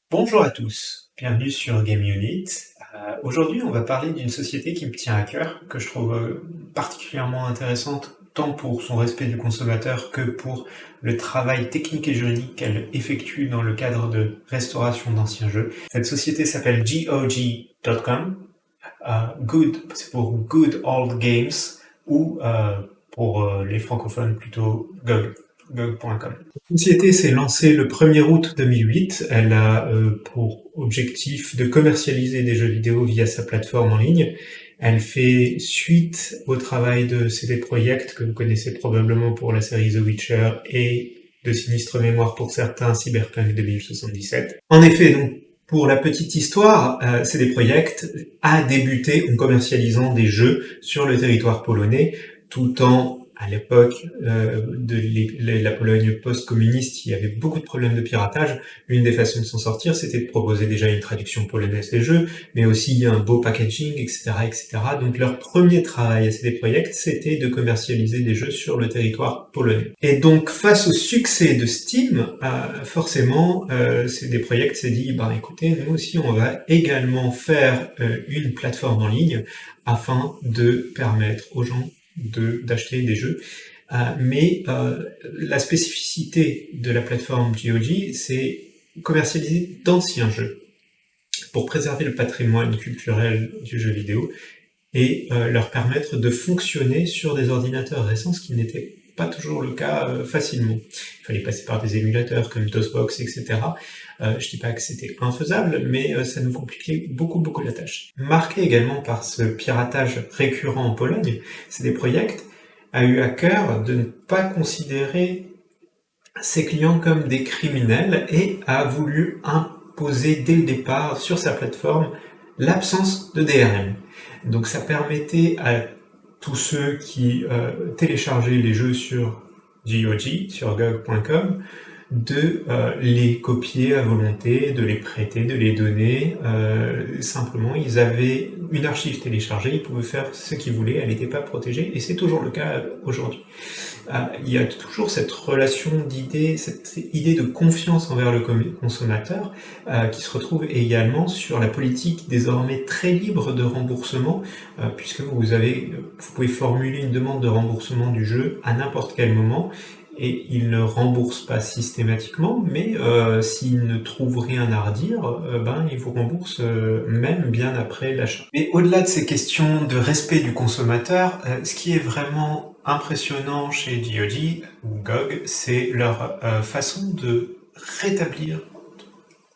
Bonjour à tous, bienvenue sur Game Unit. Aujourd'hui, on va parler d'une société qui me tient à cœur, que je trouve particulièrement intéressante, tant pour son respect du consommateur que pour le travail technique et juridique qu'elle effectue dans le cadre de restauration d'anciens jeux. Cette société s'appelle GOG.com. Good, c'est pour Good Old Games, ou pour les francophones plutôt GOG. GOG.com. La société s'est lancée le 1er août 2008. Elle a pour objectif de commercialiser des jeux vidéo via sa plateforme en ligne. Elle fait suite au travail de CD Projekt, que vous connaissez probablement pour la série The Witcher, et de sinistre mémoire pour certains, Cyberpunk 2077. En effet, donc, pour la petite histoire, CD Projekt a débuté en commercialisant des jeux sur le territoire polonais, tout en, à l'époque de la Pologne post-communiste, il y avait beaucoup de problèmes de piratage. Une des façons de s'en sortir, c'était de proposer déjà une traduction polonaise des jeux, mais aussi un beau packaging, etc., etc. Donc leur premier travail à CD Projekt, c'était de commercialiser des jeux sur le territoire polonais. Et donc face au succès de Steam, forcément, CD Projekt s'est dit, écoutez, nous aussi on va également faire une plateforme en ligne afin de permettre aux gens d'acheter des jeux. Mais la spécificité de la plateforme GOG, c'est commercialiser d'anciens jeux pour préserver le patrimoine culturel du jeu vidéo et leur permettre de fonctionner sur des ordinateurs récents, ce qui n'était pas toujours le cas facilement. Il fallait passer par des émulateurs comme DOSBox, etc. Je dis pas que c'était infaisable, mais ça nous compliquait beaucoup la tâche. Marqué également par ce piratage récurrent en Pologne, CD Projekt a eu à cœur de ne pas considérer ses clients comme des criminels et a voulu imposer dès le départ sur sa plateforme l'absence de DRM. Donc ça permettait à tous ceux qui téléchargeaient les jeux sur GOG, sur GOG.com, de les copier à volonté, de les prêter, de les donner. Simplement, ils avaient une archive téléchargée, ils pouvaient faire ce qu'ils voulaient, elle n'était pas protégée, et c'est toujours le cas aujourd'hui. Il y a toujours cette relation d'idée, cette idée de confiance envers le consommateur qui se retrouve également sur la politique désormais très libre de remboursement, puisque vous pouvez formuler une demande de remboursement du jeu à n'importe quel moment, et il ne rembourse pas systématiquement, mais s'il ne trouve rien à redire, il vous rembourse même bien après l'achat. Mais au-delà de ces questions de respect du consommateur, ce qui est vraiment impressionnant chez GOG ou GOG, c'est leur façon de rétablir,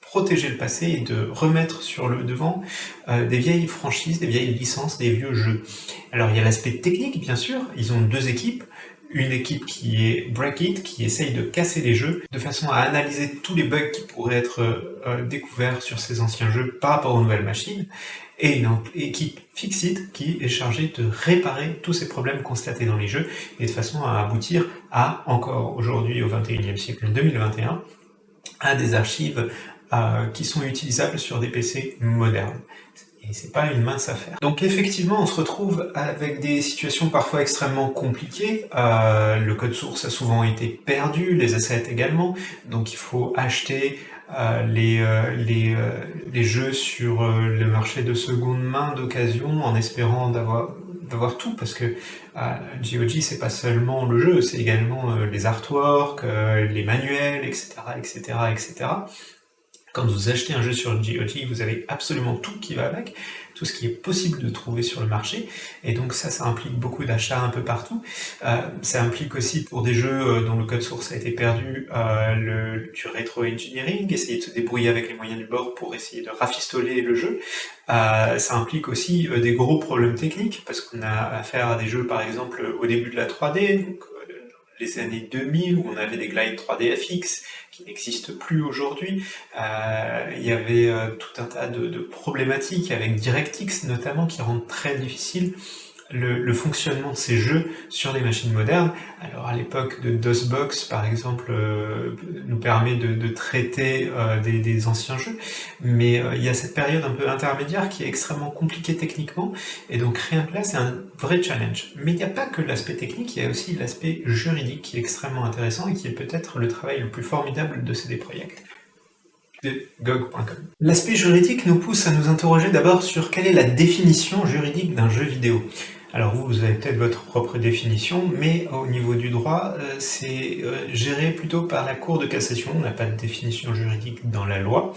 protéger le passé et de remettre sur le devant des vieilles franchises, des vieilles licences, des vieux jeux. Alors il y a l'aspect technique, bien sûr, ils ont deux équipes. Une équipe qui est Break It, qui essaye de casser les jeux, de façon à analyser tous les bugs qui pourraient être découverts sur ces anciens jeux par rapport aux nouvelles machines, et une équipe Fix It, qui est chargée de réparer tous ces problèmes constatés dans les jeux, et de façon à aboutir à, encore aujourd'hui au XXIe siècle, 2021, à des archives qui sont utilisables sur des PC modernes. Et c'est pas une mince affaire. Donc effectivement, on se retrouve avec des situations parfois extrêmement compliquées. Le code source a souvent été perdu, les assets également. Donc il faut acheter les jeux sur le marché de seconde main, d'occasion, en espérant d'avoir tout, parce que GOG, c'est pas seulement le jeu, c'est également les artworks, les manuels, etc., etc., etc. Quand vous achetez un jeu sur GOG, vous avez absolument tout qui va avec, tout ce qui est possible de trouver sur le marché, et donc ça implique beaucoup d'achats un peu partout. Ça implique aussi, pour des jeux dont le code source a été perdu, du rétro-engineering, essayer de se débrouiller avec les moyens du bord pour essayer de rafistoler le jeu. Ça implique aussi des gros problèmes techniques, parce qu'on a affaire à des jeux, par exemple, au début de la 3D, donc les années 2000, où on avait des glides 3D FX, qui n'existent plus aujourd'hui. Il y avait tout un tas de problématiques avec DirectX notamment qui rendent très difficile le fonctionnement de ces jeux sur des machines modernes. Alors à l'époque de DOSBox par exemple nous permet de traiter des anciens jeux, mais il y a cette période un peu intermédiaire qui est extrêmement compliquée techniquement, et donc rien que là c'est un vrai challenge. Mais il n'y a pas que l'aspect technique, il y a aussi l'aspect juridique qui est extrêmement intéressant et qui est peut-être le travail le plus formidable de CD Projekt. de GOG.com. L'aspect juridique nous pousse à nous interroger d'abord sur quelle est la définition juridique d'un jeu vidéo. Alors vous avez peut-être votre propre définition, mais au niveau du droit, c'est géré plutôt par la Cour de cassation. On n'a pas de définition juridique dans la loi.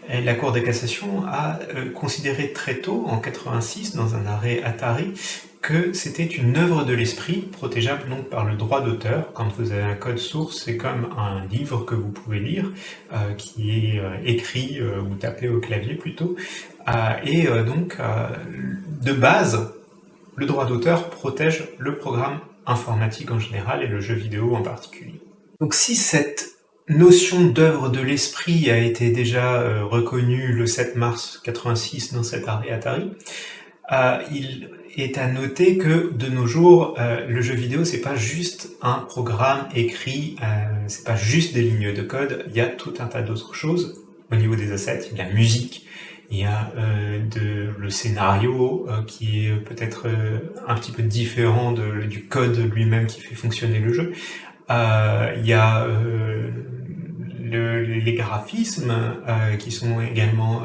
Et la Cour de cassation a considéré très tôt, en 86, dans un arrêt Atari, que c'était une œuvre de l'esprit, protégeable donc par le droit d'auteur. Quand vous avez un code source, c'est comme un livre que vous pouvez lire, qui est écrit ou tapé au clavier plutôt, donc de base, le droit d'auteur protège le programme informatique en général et le jeu vidéo en particulier. Donc si cette notion d'œuvre de l'esprit a été déjà reconnue le 7 mars 86 dans cet arrêt Atari, il est à noter que de nos jours, le jeu vidéo c'est pas juste un programme écrit, c'est pas juste des lignes de code, il y a tout un tas d'autres choses. Au niveau des assets, il y a de la musique, il y a le scénario qui est peut-être un petit peu différent du code lui-même qui fait fonctionner le jeu. Il y a les graphismes qui sont également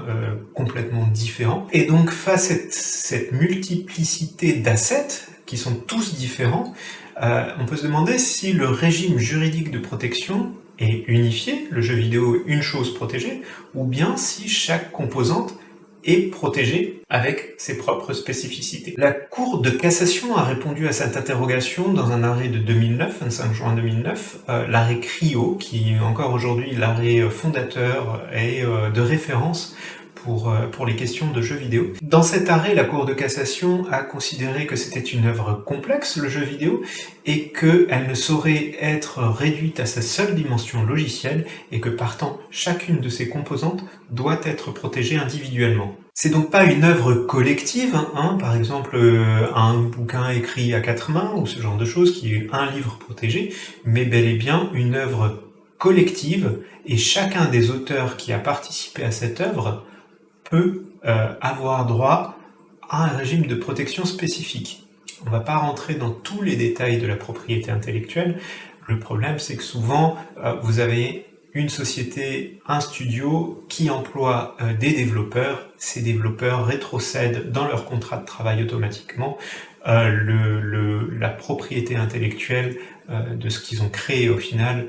complètement différents. Et donc face à cette multiplicité d'assets qui sont tous différents, on peut se demander si le régime juridique de protection est unifié, le jeu vidéo est une chose protégée, ou bien si chaque composante est protégée avec ses propres spécificités. La Cour de cassation a répondu à cette interrogation dans un arrêt de 2009, 25 juin 2009, l'arrêt CRIO, qui est encore aujourd'hui l'arrêt fondateur et de référence pour les questions de jeux vidéo. Dans cet arrêt, la Cour de cassation a considéré que c'était une œuvre complexe, le jeu vidéo, et qu'elle ne saurait être réduite à sa seule dimension logicielle, et que partant, chacune de ses composantes doit être protégée individuellement. C'est donc pas une œuvre collective, par exemple un bouquin écrit à 4 mains, ou ce genre de choses, qui est un livre protégé, mais bel et bien une œuvre collective, et chacun des auteurs qui a participé à cette œuvre peut avoir droit à un régime de protection spécifique. On ne va pas rentrer dans tous les détails de la propriété intellectuelle. Le problème, c'est que souvent, vous avez une société, un studio qui emploie des développeurs. Ces développeurs rétrocèdent dans leur contrat de travail automatiquement la propriété intellectuelle de ce qu'ils ont créé au final.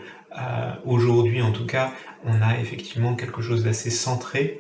Aujourd'hui, en tout cas, on a effectivement quelque chose d'assez centré,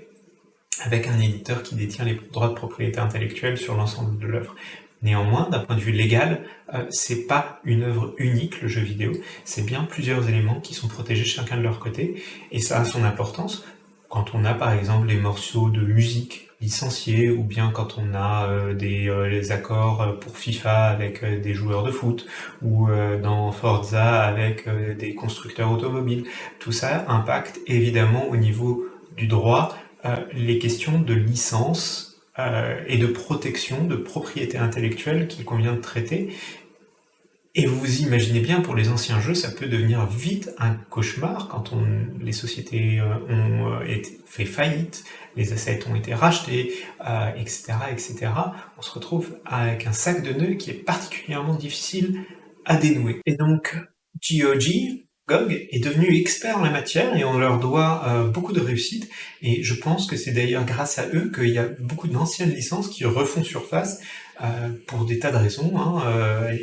avec un éditeur qui détient les droits de propriété intellectuelle sur l'ensemble de l'œuvre. Néanmoins, d'un point de vue légal, c'est pas une œuvre unique, le jeu vidéo, c'est bien plusieurs éléments qui sont protégés chacun de leur côté, et ça a son importance quand on a par exemple des morceaux de musique licenciés, ou bien quand on a les accords pour FIFA avec des joueurs de foot, ou dans Forza avec des constructeurs automobiles. Tout ça impacte évidemment au niveau du droit les questions de licence et de protection, de propriété intellectuelle qu'il convient de traiter. Et vous imaginez bien, pour les anciens jeux, ça peut devenir vite un cauchemar quand les sociétés ont fait faillite, les assets ont été rachetés, etc., etc. On se retrouve avec un sac de nœuds qui est particulièrement difficile à dénouer. Et donc, GOG est devenu expert en la matière et on leur doit beaucoup de réussite, et je pense que c'est d'ailleurs grâce à eux qu'il y a beaucoup d'anciennes licences qui refont surface pour des tas de raisons,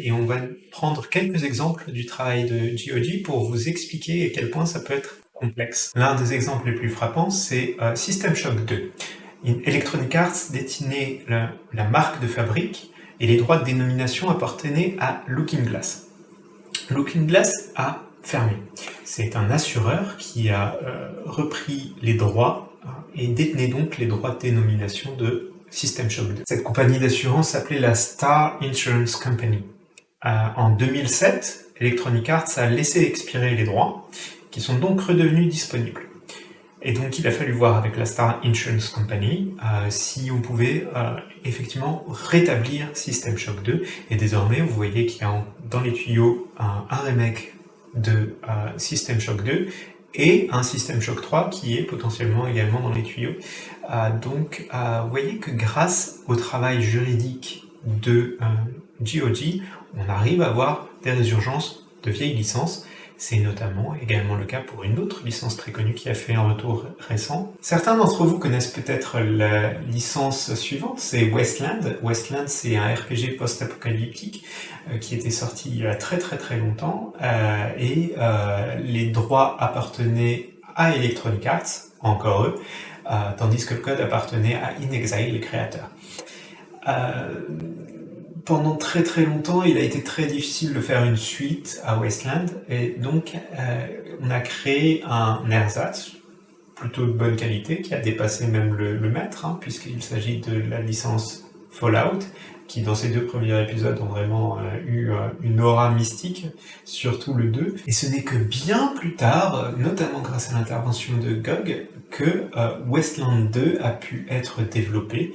et on va prendre quelques exemples du travail de GOG pour vous expliquer à quel point ça peut être complexe. L'un des exemples les plus frappants, c'est System Shock 2. Electronic Arts détenait la marque de fabrique et les droits de dénomination appartenaient à Looking Glass. Looking Glass a fermé. C'est un assureur qui a repris les droits et détenait donc les droits de dénomination de System Shock 2. Cette compagnie d'assurance s'appelait la Star Insurance Company. En 2007, Electronic Arts a laissé expirer les droits, qui sont donc redevenus disponibles. Et donc il a fallu voir avec la Star Insurance Company si on pouvait effectivement rétablir System Shock 2. Et désormais, vous voyez qu'il y a dans les tuyaux un remake de System Shock 2 et un System Shock 3 qui est potentiellement également dans les tuyaux. Donc vous voyez que grâce au travail juridique de GOG, on arrive à avoir des résurgences de vieilles licences. C'est notamment également le cas pour une autre licence très connue qui a fait un retour récent. Certains d'entre vous connaissent peut-être la licence suivante, c'est Wasteland. Wasteland, c'est un RPG post-apocalyptique qui était sorti il y a très très très longtemps et les droits appartenaient à Electronic Arts, encore eux, tandis que le code appartenait à InXile, les créateurs. Pendant très très longtemps, il a été très difficile de faire une suite à Wasteland, et donc on a créé un ersatz, plutôt de bonne qualité, qui a dépassé même le maître, hein, puisqu'il s'agit de la licence Fallout, qui dans ces 2 premiers épisodes ont vraiment eu une aura mystique, surtout le 2. Et ce n'est que bien plus tard, notamment grâce à l'intervention de GOG, que Wasteland 2 a pu être développé,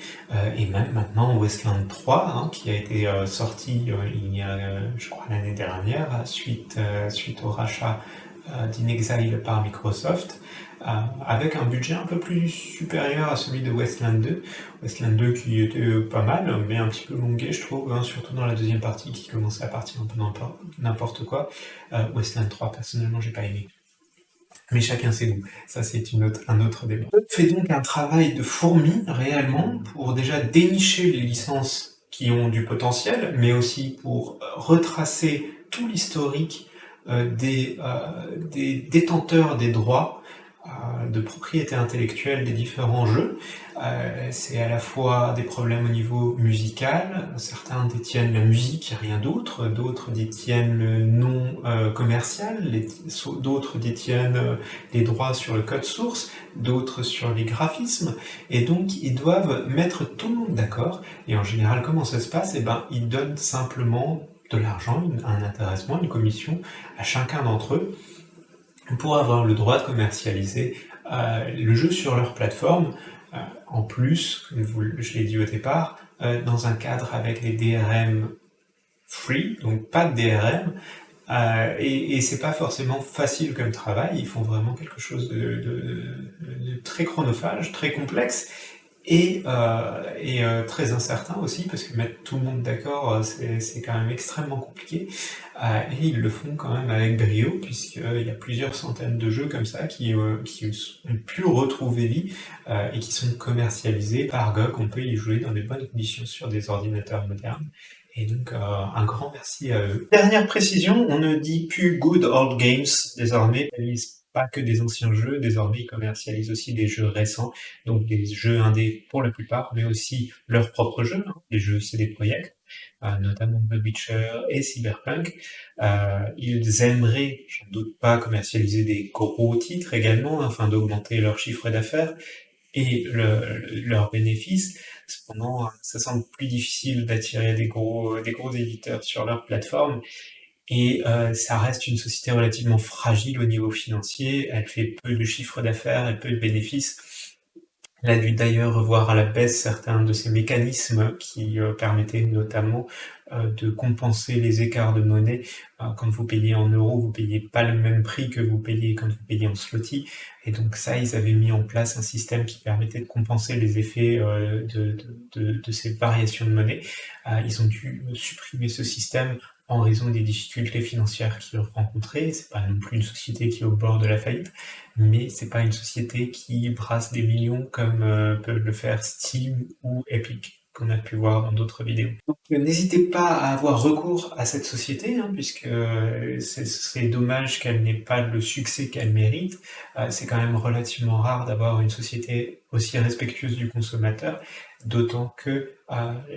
et même maintenant Wasteland 3, hein, qui a été sorti il y a, je crois, l'année dernière, suite au rachat d'InXile par Microsoft, avec un budget un peu plus supérieur à celui de Wasteland 2. Wasteland 2 qui était pas mal, mais un petit peu longué, je trouve, hein, surtout dans la deuxième partie qui commençait à partir un peu n'importe quoi. Wasteland 3, personnellement, j'ai pas aimé. Mais chacun ses goûts, ça c'est un autre débat. On fait donc un travail de fourmi, réellement, pour déjà dénicher les licences qui ont du potentiel, mais aussi pour retracer tout l'historique des détenteurs des droits de propriété intellectuelle des différents jeux. C'est à la fois des problèmes au niveau musical, certains détiennent la musique et rien d'autre, d'autres détiennent le nom commercial, d'autres détiennent les droits sur le code source, d'autres sur les graphismes, et donc ils doivent mettre tout le monde d'accord, et en général comment ça se passe? Ils donnent simplement de l'argent, un intéressement, une commission à chacun d'entre eux, pour avoir le droit de commercialiser le jeu sur leur plateforme, en plus, comme je l'ai dit au départ, dans un cadre avec les DRM free, donc pas de DRM, et c'est pas forcément facile comme travail, ils font vraiment quelque chose de très chronophage, très complexe, et très incertain aussi, parce que mettre tout le monde d'accord, c'est quand même extrêmement compliqué, et ils le font quand même avec brio, puisqu'il y a plusieurs centaines de jeux comme ça qui ont pu retrouver vie, et qui sont commercialisés par GOG. On peut y jouer dans des bonnes conditions sur des ordinateurs modernes, et donc un grand merci à eux. Dernière précision, on ne dit plus Good Old Games désormais, pas que des anciens jeux, désormais ils commercialisent aussi des jeux récents, donc des jeux indés pour la plupart, mais aussi leurs propres jeux, hein, des jeux CD Projekt, notamment The Witcher et Cyberpunk. Ils aimeraient, j'en doute pas, commercialiser des gros titres également, afin d'augmenter leur chiffre d'affaires et leurs bénéfices. Cependant, ça semble plus difficile d'attirer des gros éditeurs sur leur plateforme, et ça reste une société relativement fragile au niveau financier, elle fait peu de chiffre d'affaires et peu de bénéfices. Elle a dû d'ailleurs revoir à la baisse certains de ces mécanismes qui permettaient notamment de compenser les écarts de monnaie. Quand vous payez en euros, vous payez pas le même prix que vous payez quand vous payez en zloty, et donc ça, ils avaient mis en place un système qui permettait de compenser les effets de ces variations de monnaie. Ils ont dû supprimer ce système en raison des difficultés financières qu'ils rencontraient. C'est pas non plus une société qui est au bord de la faillite, mais c'est pas une société qui brasse des millions comme peuvent le faire Steam ou Epic, qu'on a pu voir dans d'autres vidéos. Donc n'hésitez pas à avoir recours à cette société, hein, puisque ce serait dommage qu'elle n'ait pas le succès qu'elle mérite. C'est quand même relativement rare d'avoir une société aussi respectueuse du consommateur, d'autant que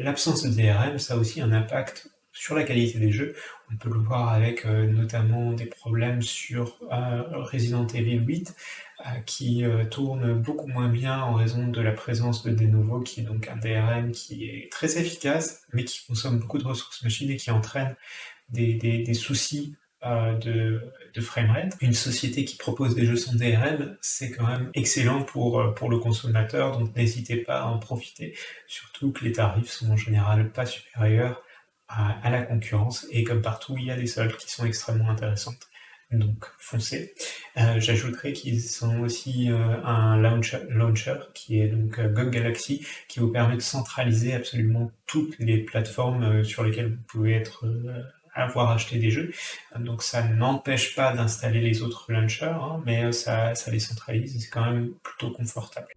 l'absence de DRM, ça a aussi un impact sur la qualité des jeux. On peut le voir avec notamment des problèmes sur Resident Evil 8, qui tourne beaucoup moins bien en raison de la présence de Denuvo, qui est donc un DRM qui est très efficace, mais qui consomme beaucoup de ressources machines et qui entraîne des soucis de framerate. Une société qui propose des jeux sans DRM, c'est quand même excellent pour le consommateur, donc n'hésitez pas à en profiter, surtout que les tarifs sont en général pas supérieurs à la concurrence, et comme partout, il y a des soldes qui sont extrêmement intéressantes. Donc foncez. J'ajouterai qu'ils sont aussi un launcher qui est donc GOG Galaxy, qui vous permet de centraliser absolument toutes les plateformes sur lesquelles vous pouvez être avoir acheté des jeux. Donc ça n'empêche pas d'installer les autres launchers, hein, mais ça les centralise et c'est quand même plutôt confortable.